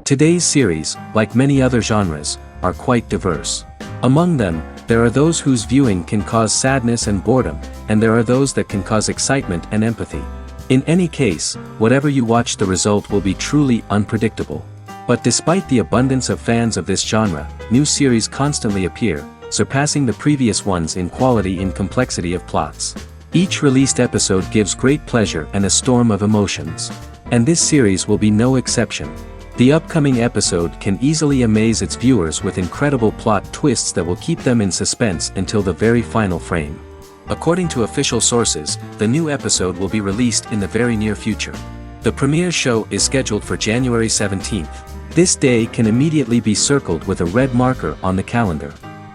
Today's series, like many other genres, are quite diverse. Among them, there are those whose viewing can cause sadness and boredom, and there are those that can cause excitement and empathy. In any case, whatever you watch, the result will be truly unpredictable. But despite the abundance of fans of this genre, new series constantly appear, surpassing the previous ones in quality and complexity of plots. Each released episode gives great pleasure and a storm of emotions. And this series will be no exception. The upcoming episode can easily amaze its viewers with incredible plot twists that will keep them in suspense until the very final frame. According to official sources, the new episode will be released in the very near future. The premiere show is scheduled for January 17th. This day can immediately be circled with a red marker on the calendar.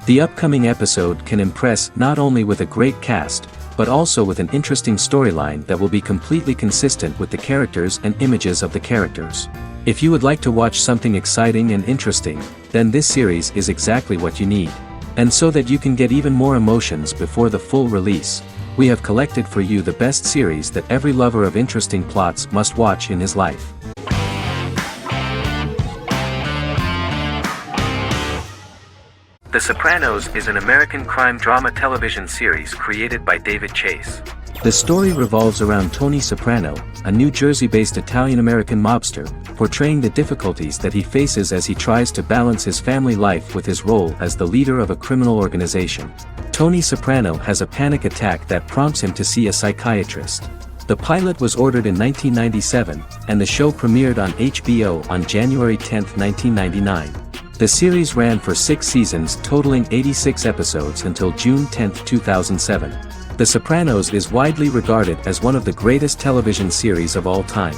The upcoming episode can impress not only with a great cast, but also with an interesting storyline that will be completely consistent with the characters and images of the characters. If you would like to watch something exciting and interesting, then this series is exactly what you need. And so that you can get even more emotions before the full release, we have collected for you the best series that every lover of interesting plots must watch in his life. The Sopranos is an American crime drama television series created by David Chase. The story revolves around Tony Soprano, a New Jersey-based Italian-American mobster, portraying the difficulties that he faces as he tries to balance his family life with his role as the leader of a criminal organization. Tony Soprano has a panic attack that prompts him to see a psychiatrist. The pilot was ordered in 1997, and the show premiered on HBO on January 10, 1999. The series ran for 6 seasons totaling 86 episodes until June 10, 2007. The Sopranos is widely regarded as one of the greatest television series of all time.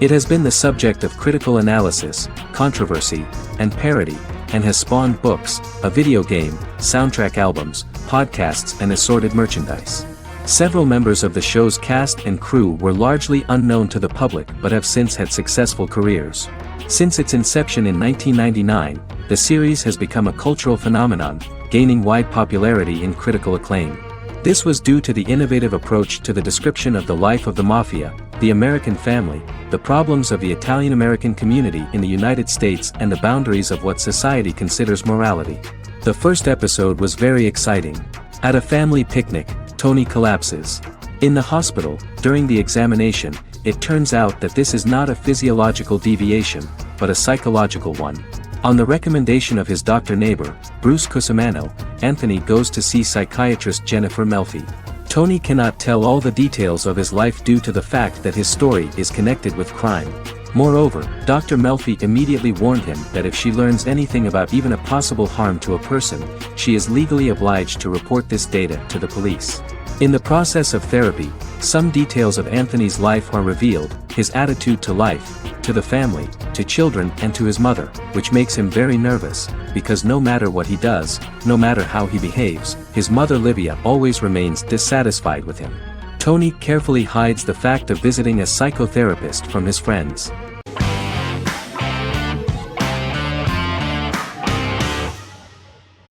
It has been the subject of critical analysis, controversy, and parody, and has spawned books, a video game, soundtrack albums, podcasts, and assorted merchandise. Several members of the show's cast and crew were largely unknown to the public but have since had successful careers. Since its inception in 1999, the series has become a cultural phenomenon, gaining wide popularity and critical acclaim. This was due to the innovative approach to the description of the life of the mafia, the American family, the problems of the Italian-American community in the United States, and the boundaries of what society considers morality. The first episode was very exciting. At a family picnic, Tony collapses. In the hospital, during the examination, it turns out that this is not a physiological deviation, but a psychological one. On the recommendation of his doctor neighbor, Bruce Cusimano, Anthony goes to see psychiatrist Jennifer Melfi. Tony cannot tell all the details of his life due to the fact that his story is connected with crime. Moreover, Dr. Melfi immediately warned him that if she learns anything about even a possible harm to a person, she is legally obliged to report this data to the police. In the process of therapy, some details of Anthony's life are revealed, his attitude to life, to the family, to children, and to his mother, which makes him very nervous, because no matter what he does, no matter how he behaves, his mother Livia always remains dissatisfied with him. Tony carefully hides the fact of visiting a psychotherapist from his friends.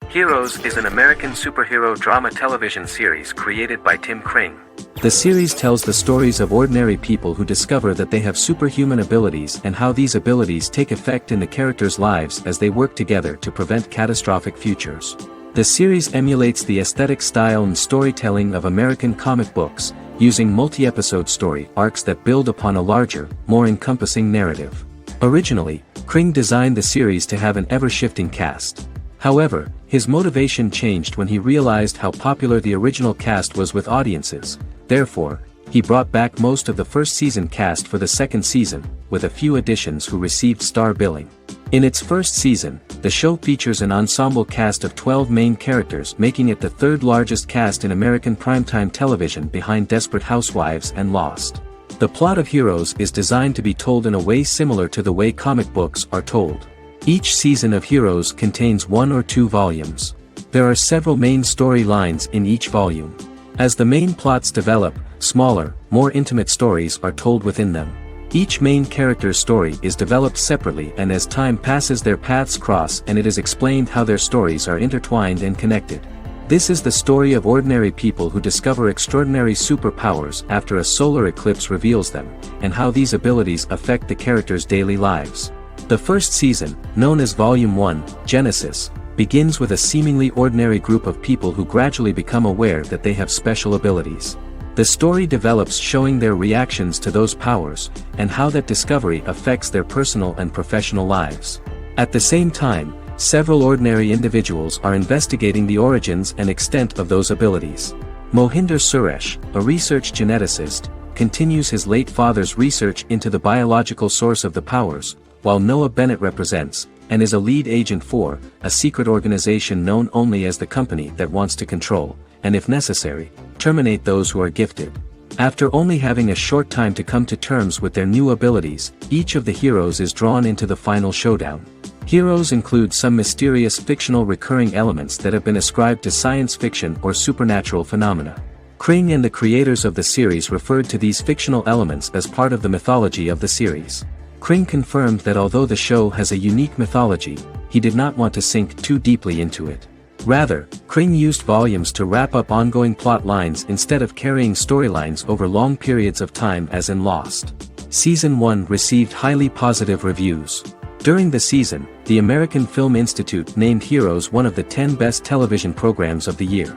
Heroes is an American superhero drama television series created by Tim Kring. The series tells the stories of ordinary people who discover that they have superhuman abilities and how these abilities take effect in the characters' lives as they work together to prevent catastrophic futures. The series emulates the aesthetic style and storytelling of American comic books, using multi-episode story arcs that build upon a larger, more encompassing narrative. Originally, Kring designed the series to have an ever-shifting cast. However, his motivation changed when he realized how popular the original cast was with audiences. Therefore, he brought back most of the first season cast for the second season, with a few additions who received star billing. In its first season, the show features an ensemble cast of 12 main characters, making it the third largest cast in American primetime television behind Desperate Housewives and Lost. The plot of Heroes is designed to be told in a way similar to the way comic books are told. Each season of Heroes contains 1 or 2 volumes. There are several main storylines in each volume. As the main plots develop, smaller, more intimate stories are told within them. Each main character's story is developed separately, and as time passes their paths cross and it is explained how their stories are intertwined and connected. This is the story of ordinary people who discover extraordinary superpowers after a solar eclipse reveals them, and how these abilities affect the characters' daily lives. The first season, known as Volume 1, Genesis, begins with a seemingly ordinary group of people who gradually become aware that they have special abilities. The story develops showing their reactions to those powers, and how that discovery affects their personal and professional lives. At the same time, several ordinary individuals are investigating the origins and extent of those abilities. Mohinder Suresh, a research geneticist, continues his late father's research into the biological source of the powers, while Noah Bennett represents, and is a lead agent for, a secret organization known only as the company that wants to control, and if necessary, terminate those who are gifted. After only having a short time to come to terms with their new abilities, each of the heroes is drawn into the final showdown. Heroes include some mysterious fictional recurring elements that have been ascribed to science fiction or supernatural phenomena. Kring and the creators of the series referred to these fictional elements as part of the mythology of the series. Kring confirmed that although the show has a unique mythology, he did not want to sink too deeply into it. Rather, Kring used volumes to wrap up ongoing plot lines instead of carrying storylines over long periods of time as in Lost. Season 1 received highly positive reviews. During the season, the American Film Institute named Heroes one of the 10 best television programs of the year.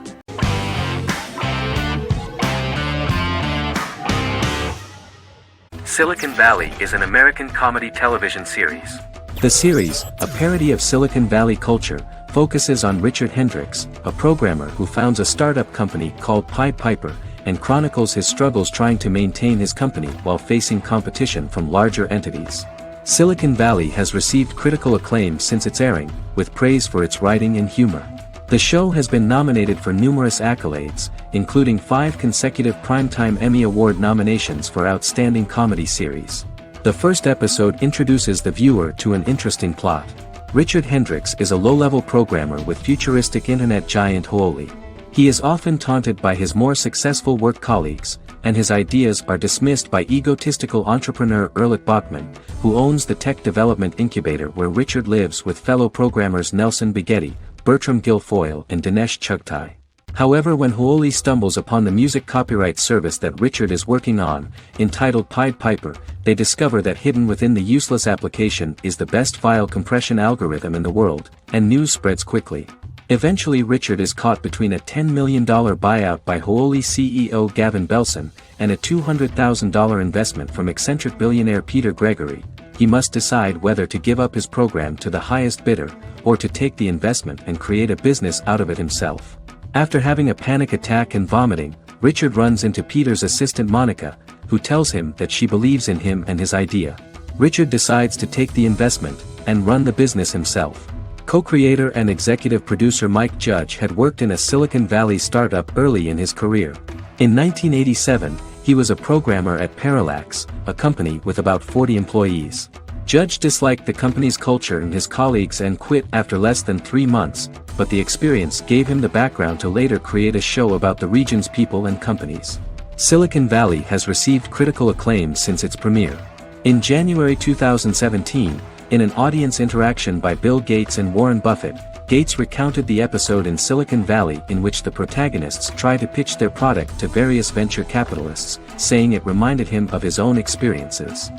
Silicon Valley is an American comedy television series. The series, a parody of Silicon Valley culture, focuses on Richard Hendricks, a programmer who founds a startup company called Pied Piper, and chronicles his struggles trying to maintain his company while facing competition from larger entities. Silicon Valley has received critical acclaim since its airing, with praise for its writing and humor. The show has been nominated for numerous accolades, including 5 consecutive Primetime Emmy Award nominations for Outstanding Comedy Series. The first episode introduces the viewer to an interesting plot. Richard Hendricks is a low-level programmer with futuristic internet giant Huoli. He is often taunted by his more successful work colleagues, and his ideas are dismissed by egotistical entrepreneur Erlich Bachman, who owns the tech development incubator where Richard lives with fellow programmers Nelson Bighetti, Bertram Guilfoyle and Dinesh Chugtai. However, when Huoli stumbles upon the music copyright service that Richard is working on, entitled Pied Piper, they discover that hidden within the useless application is the best file compression algorithm in the world, and news spreads quickly. Eventually Richard is caught between a $10 million buyout by Huoli CEO Gavin Belson, and a $200,000 investment from eccentric billionaire Peter Gregory. He must decide whether to give up his program to the highest bidder, or to take the investment and create a business out of it himself. After having a panic attack and vomiting, Richard runs into Peter's assistant Monica, who tells him that she believes in him and his idea. Richard decides to take the investment, and run the business himself. Co-creator and executive producer Mike Judge had worked in a Silicon Valley startup early in his career. In 1987, he was a programmer at Parallax, a company with about 40 employees. Judge disliked the company's culture and his colleagues and quit after less than 3 months, but the experience gave him the background to later create a show about the region's people and companies. Silicon Valley has received critical acclaim since its premiere. In January 2017, in an audience interaction by Bill Gates and Warren Buffett, Gates recounted the episode in Silicon Valley in which the protagonists try to pitch their product to various venture capitalists, saying it reminded him of his own experiences.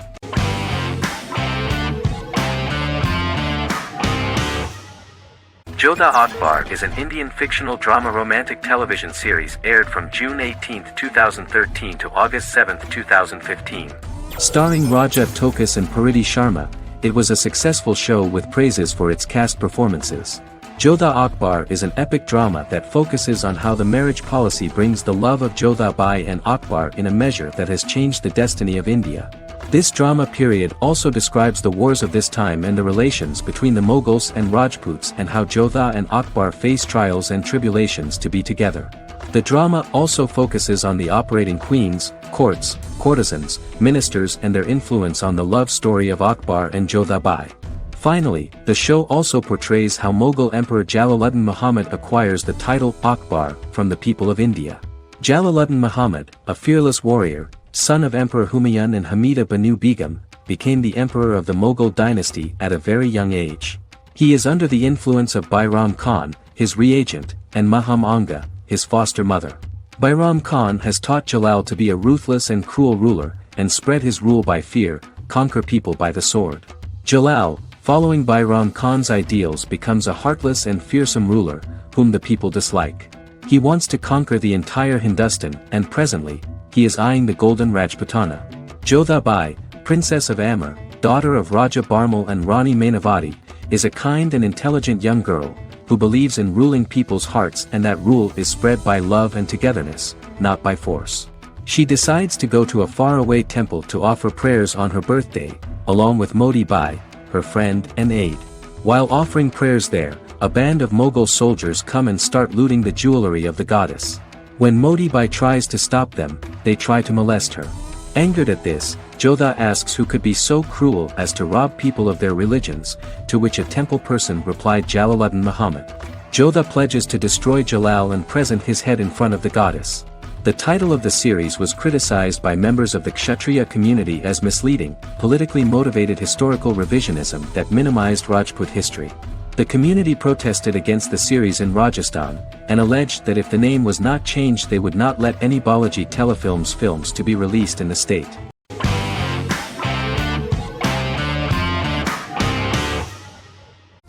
Jodha Akbar is an Indian fictional drama romantic television series aired from June 18, 2013 to August 7, 2015. Starring Raja Tokas and Pariti Sharma, it was a successful show with praises for its cast performances. Jodha Akbar is an epic drama that focuses on how the marriage policy brings the love of Jodha Bai and Akbar in a measure that has changed the destiny of India. This drama period also describes the wars of this time and the relations between the Mughals and Rajputs and how Jodha and Akbar face trials and tribulations to be together. The drama also focuses on the operating queens, courts, courtesans, ministers and their influence on the love story of Akbar and Jodha Bai. Finally, the show also portrays how Mughal Emperor Jalaluddin Muhammad acquires the title Akbar from the people of India. Jalaluddin Muhammad, a fearless warrior, son of Emperor Humayun and Hamida Banu Begum, became the emperor of the Mughal dynasty at a very young age. He is under the influence of Bairam Khan, his reagent, and Maham Anga, his foster mother. Bairam Khan has taught Jalal to be a ruthless and cruel ruler, and spread his rule by fear, conquer people by the sword. Jalal, following Bayram Khan's ideals, becomes a heartless and fearsome ruler, whom the people dislike. He wants to conquer the entire Hindustan, and presently, he is eyeing the golden Rajputana. Jodha Bai, Princess of Amber, daughter of Raja Barmal and Rani Mainavati, is a kind and intelligent young girl, who believes in ruling people's hearts, and that rule is spread by love and togetherness, not by force. She decides to go to a faraway temple to offer prayers on her birthday, along with Modi Bai, her friend and aide. While offering prayers there, a band of Mughal soldiers come and start looting the jewelry of the goddess. When Modi Bai tries to stop them, they try to molest her. Angered at this, Jodha asks who could be so cruel as to rob people of their religions, to which a temple person replied Jalaluddin Muhammad. Jodha pledges to destroy Jalal and present his head in front of the goddess. The title of the series was criticized by members of the Kshatriya community as misleading, politically motivated historical revisionism that minimized Rajput history. The community protested against the series in Rajasthan, and alleged that if the name was not changed they would not let any Balaji Telefilms films to be released in the state.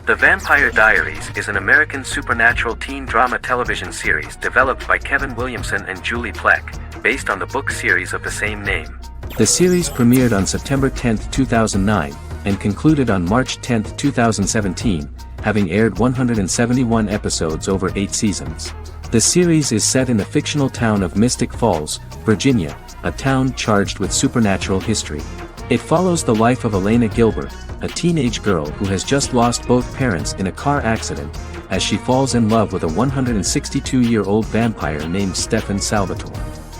The Vampire Diaries is an American supernatural teen drama television series developed by Kevin Williamson and Julie Plec, based on the book series of the same name. The series premiered on September 10, 2009, and concluded on March 10, 2017, having aired 171 episodes over 8 seasons. The series is set in the fictional town of Mystic Falls, Virginia, a town charged with supernatural history. It follows the life of Elena Gilbert, a teenage girl who has just lost both parents in a car accident, as she falls in love with a 162-year-old vampire named Stefan Salvatore.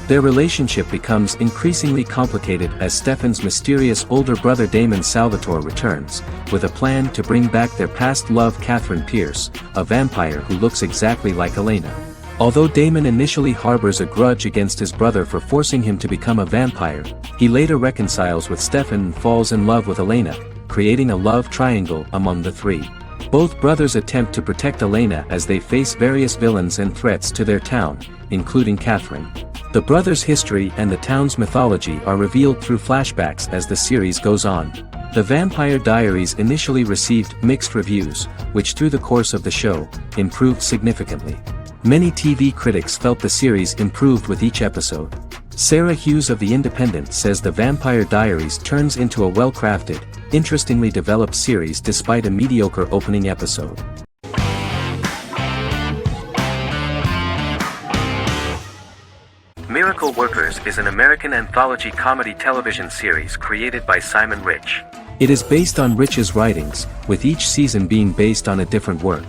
Their relationship becomes increasingly complicated as Stefan's mysterious older brother Damon Salvatore returns, with a plan to bring back their past love Catherine Pierce, a vampire who looks exactly like Elena. Although Damon initially harbors a grudge against his brother for forcing him to become a vampire, he later reconciles with Stefan and falls in love with Elena, creating a love triangle among the three. Both brothers attempt to protect Elena as they face various villains and threats to their town, including Catherine. The brothers' history and the town's mythology are revealed through flashbacks as the series goes on. The Vampire Diaries initially received mixed reviews, which through the course of the show, improved significantly. Many TV critics felt the series improved with each episode. Sarah Hughes of The Independent says The Vampire Diaries turns into a well-crafted, interestingly developed series despite a mediocre opening episode. Miracle Workers is an American anthology comedy television series created by Simon Rich. It is based on Rich's writings, with each season being based on a different work.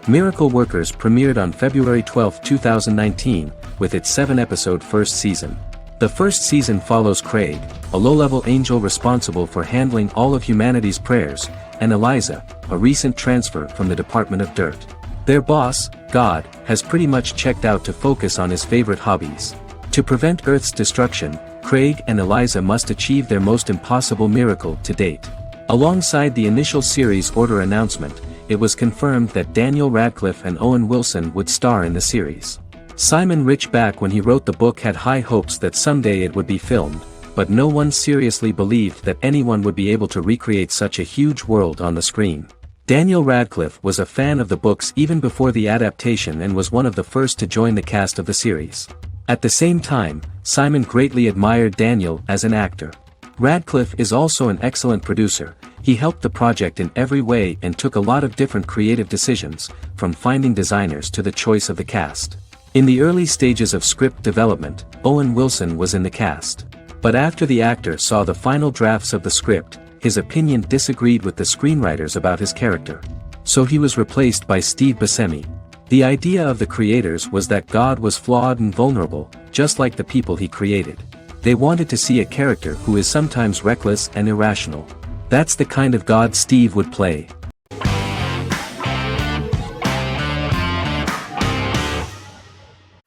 Miracle Workers premiered on February 12, 2019, with its 7-episode first season. The first season follows Craig, a low-level angel responsible for handling all of humanity's prayers, and Eliza, a recent transfer from the Department of Dirt. Their boss, God, has pretty much checked out to focus on his favorite hobbies. To prevent Earth's destruction, Craig and Eliza must achieve their most impossible miracle to date. Alongside the initial series order announcement, it was confirmed that Daniel Radcliffe and Owen Wilson would star in the series. Simon Rich back when he wrote the book had high hopes that someday it would be filmed, but no one seriously believed that anyone would be able to recreate such a huge world on the screen. Daniel Radcliffe was a fan of the books even before the adaptation and was one of the first to join the cast of the series. At the same time, Simon greatly admired Daniel as an actor. Radcliffe is also an excellent producer. He helped the project in every way and took a lot of different creative decisions, from finding designers to the choice of the cast. In the early stages of script development, Owen Wilson was in the cast. But after the actor saw the final drafts of the script, his opinion disagreed with the screenwriters about his character. So he was replaced by Steve Buscemi. The idea of the creators was that God was flawed and vulnerable, just like the people he created. They wanted to see a character who is sometimes reckless and irrational. That's the kind of God Steve would play.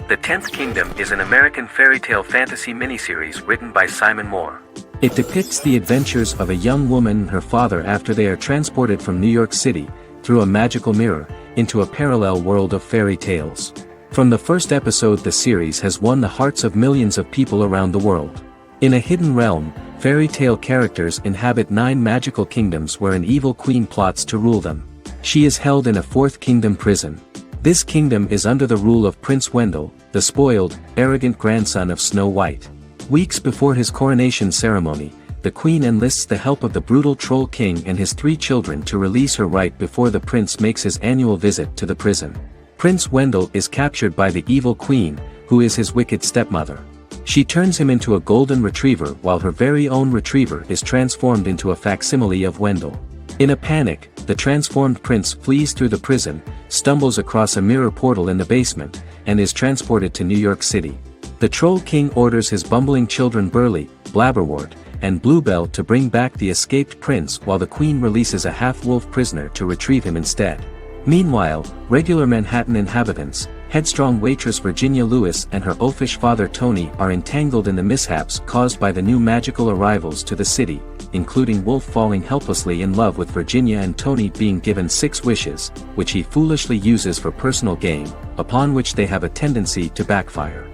The Tenth Kingdom is an American fairy tale fantasy miniseries written by Simon Moore. It depicts the adventures of a young woman and her father after they are transported from New York City, through a magical mirror, into a parallel world of fairy tales. From the first episode the series has won the hearts of millions of people around the world. In a hidden realm, fairy tale characters inhabit 9 magical kingdoms where an evil queen plots to rule them. She is held in a 4th kingdom prison. This kingdom is under the rule of Prince Wendell, the spoiled, arrogant grandson of Snow White. Weeks before his coronation ceremony, the queen enlists the help of the brutal Troll King and his 3 children to release her right before the prince makes his annual visit to the prison. Prince Wendell is captured by the evil queen, who is his wicked stepmother. She turns him into a golden retriever while her very own retriever is transformed into a facsimile of Wendell. In a panic, the transformed prince flees through the prison, stumbles across a mirror portal in the basement, and is transported to New York City. The Troll King orders his bumbling children Burley, Blabberwort, and Bluebell to bring back the escaped prince while the queen releases a half-wolf prisoner to retrieve him instead. Meanwhile, regular Manhattan inhabitants, headstrong waitress Virginia Lewis and her oafish father Tony are entangled in the mishaps caused by the new magical arrivals to the city, including Wolf falling helplessly in love with Virginia and Tony being given 6 wishes, which he foolishly uses for personal gain, upon which they have a tendency to backfire.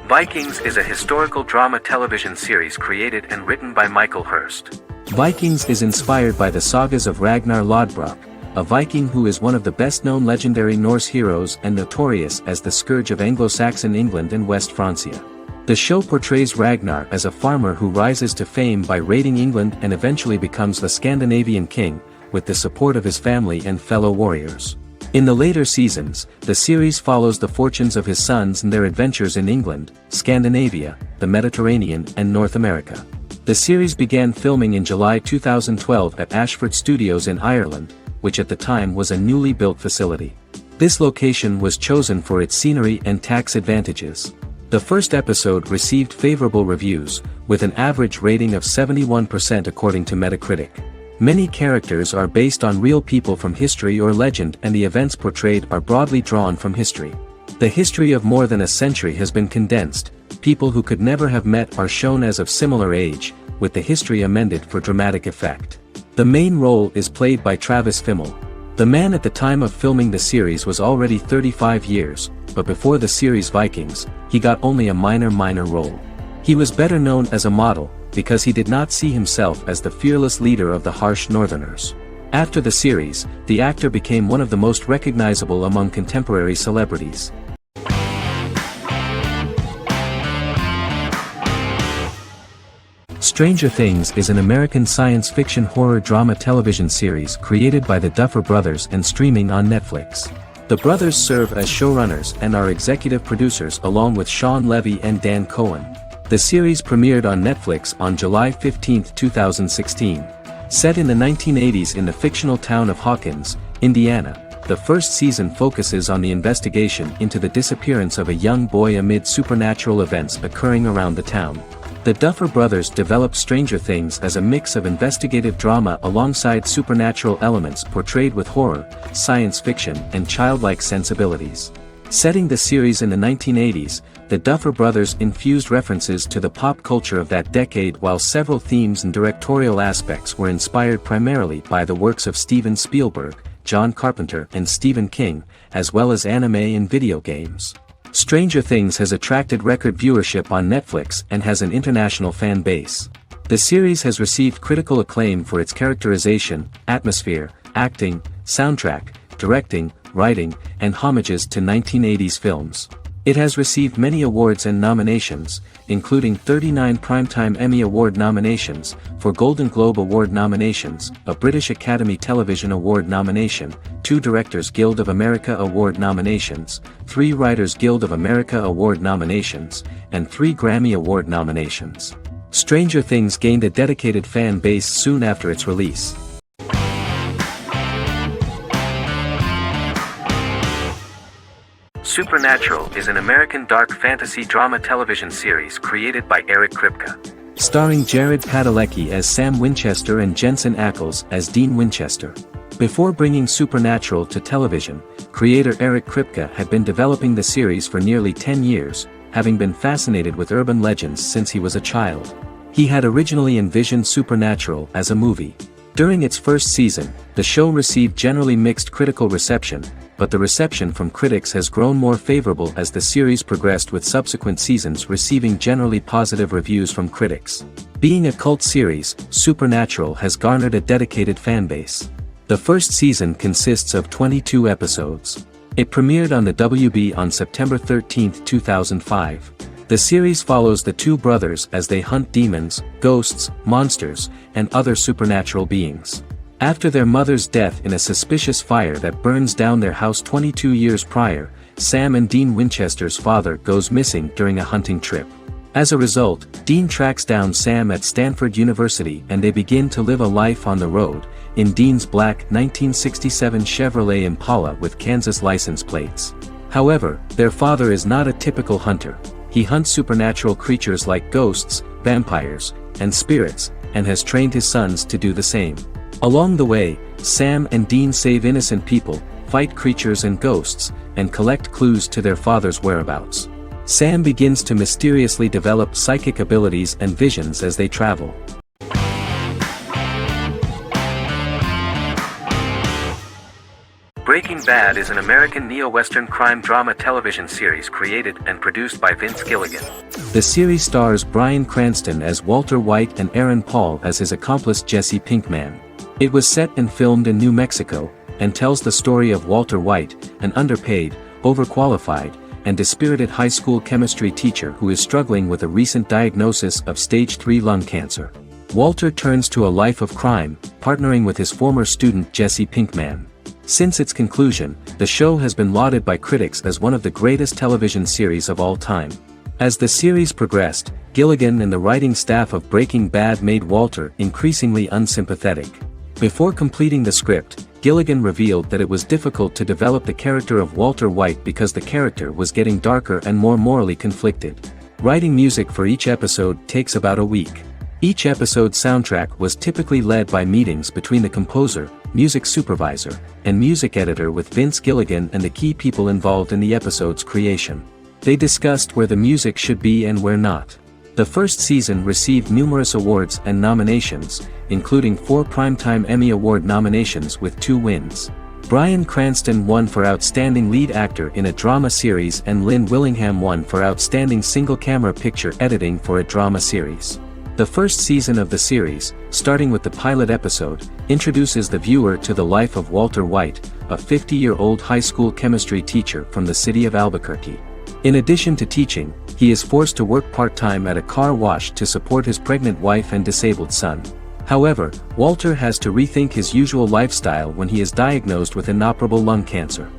Vikings is a historical drama television series created and written by Michael Hurst. Vikings is inspired by the sagas of Ragnar Lodbrok, a Viking who is one of the best-known legendary Norse heroes and notorious as the scourge of Anglo-Saxon England and West Francia. The show portrays Ragnar as a farmer who rises to fame by raiding England and eventually becomes the Scandinavian king, with the support of his family and fellow warriors. In the later seasons, the series follows the fortunes of his sons and their adventures in England, Scandinavia, the Mediterranean and North America. The series began filming in July 2012 at Ashford Studios in Ireland, which at the time was a newly built facility. This location was chosen for its scenery and tax advantages. The first episode received favorable reviews, with an average rating of 71% according to Metacritic. Many characters are based on real people from history or legend and the events portrayed are broadly drawn from history. The history of more than a century has been condensed, people who could never have met are shown as of similar age, with the history amended for dramatic effect. The main role is played by Travis Fimmel. The man at the time of filming the series was already 35 years, but before the series Vikings, he got only a minor role. He was better known as a model, because he did not see himself as the fearless leader of the harsh Northerners. After the series, the actor became one of the most recognizable among contemporary celebrities. Stranger Things is an American science fiction horror drama television series created by the Duffer Brothers and streaming on Netflix. The brothers serve as showrunners and are executive producers along with Sean Levy and Dan Cohen. The series premiered on Netflix on July 15, 2016. Set in the 1980s in the fictional town of Hawkins, Indiana, the first season focuses on the investigation into the disappearance of a young boy amid supernatural events occurring around the town. The Duffer Brothers developed Stranger Things as a mix of investigative drama alongside supernatural elements portrayed with horror, science fiction, and childlike sensibilities. Setting the series in the 1980s, the Duffer Brothers infused references to the pop culture of that decade while several themes and directorial aspects were inspired primarily by the works of Steven Spielberg, John Carpenter and Stephen King, as well as anime and video games. Stranger Things has attracted record viewership on Netflix and has an international fan base. The series has received critical acclaim for its characterization, atmosphere, acting, soundtrack, directing, writing, and homages to 1980s films. It has received many awards and nominations, including 39 Primetime Emmy Award nominations, 4 Golden Globe Award nominations, a British Academy Television Award nomination, 2 Directors Guild of America Award nominations, 3 Writers Guild of America Award nominations, and 3 Grammy Award nominations. Stranger Things gained a dedicated fan base soon after its release. Supernatural is an American dark fantasy drama television series created by Eric Kripke. Starring Jared Padalecki as Sam Winchester and Jensen Ackles as Dean Winchester. Before bringing Supernatural to television, creator Eric Kripke had been developing the series for nearly 10 years, having been fascinated with urban legends since he was a child. He had originally envisioned Supernatural as a movie. During its first season, the show received generally mixed critical reception, but the reception from critics has grown more favorable as the series progressed, with subsequent seasons receiving generally positive reviews from critics. Being a cult series, Supernatural has garnered a dedicated fanbase. The first season consists of 22 episodes. It premiered on the WB on September 13, 2005. The series follows the two brothers as they hunt demons, ghosts, monsters, and other supernatural beings. After their mother's death in a suspicious fire that burns down their house 22 years prior, Sam and Dean Winchester's father goes missing during a hunting trip. As a result, Dean tracks down Sam at Stanford University and they begin to live a life on the road, in Dean's black 1967 Chevrolet Impala with Kansas license plates. However, their father is not a typical hunter. He hunts supernatural creatures like ghosts, vampires, and spirits, and has trained his sons to do the same. Along the way, Sam and Dean save innocent people, fight creatures and ghosts, and collect clues to their father's whereabouts. Sam begins to mysteriously develop psychic abilities and visions as they travel. Breaking Bad is an American neo-Western crime drama television series created and produced by Vince Gilligan. The series stars Bryan Cranston as Walter White and Aaron Paul as his accomplice Jesse Pinkman. It was set and filmed in New Mexico, and tells the story of Walter White, an underpaid, overqualified, and dispirited high school chemistry teacher who is struggling with a recent diagnosis of stage 3 lung cancer. Walter turns to a life of crime, partnering with his former student Jesse Pinkman. Since its conclusion, the show has been lauded by critics as one of the greatest television series of all time. As the series progressed, Gilligan and the writing staff of Breaking Bad made Walter increasingly unsympathetic. Before completing the script, Gilligan revealed that it was difficult to develop the character of Walter White because the character was getting darker and more morally conflicted. Writing music for each episode takes about a week. Each episode's soundtrack was typically led by meetings between the composer, music supervisor, and music editor with Vince Gilligan and the key people involved in the episode's creation. They discussed where the music should be and where not. The first season received numerous awards and nominations, including 4 Primetime Emmy Award nominations with 2 wins. Bryan Cranston won for Outstanding Lead Actor in a Drama Series and Lynn Willingham won for Outstanding Single-Camera Picture Editing for a Drama Series. The first season of the series, starting with the pilot episode, introduces the viewer to the life of Walter White, a 50-year-old high school chemistry teacher from the city of Albuquerque. In addition to teaching, he is forced to work part-time at a car wash to support his pregnant wife and disabled son. However, Walter has to rethink his usual lifestyle when he is diagnosed with inoperable lung cancer.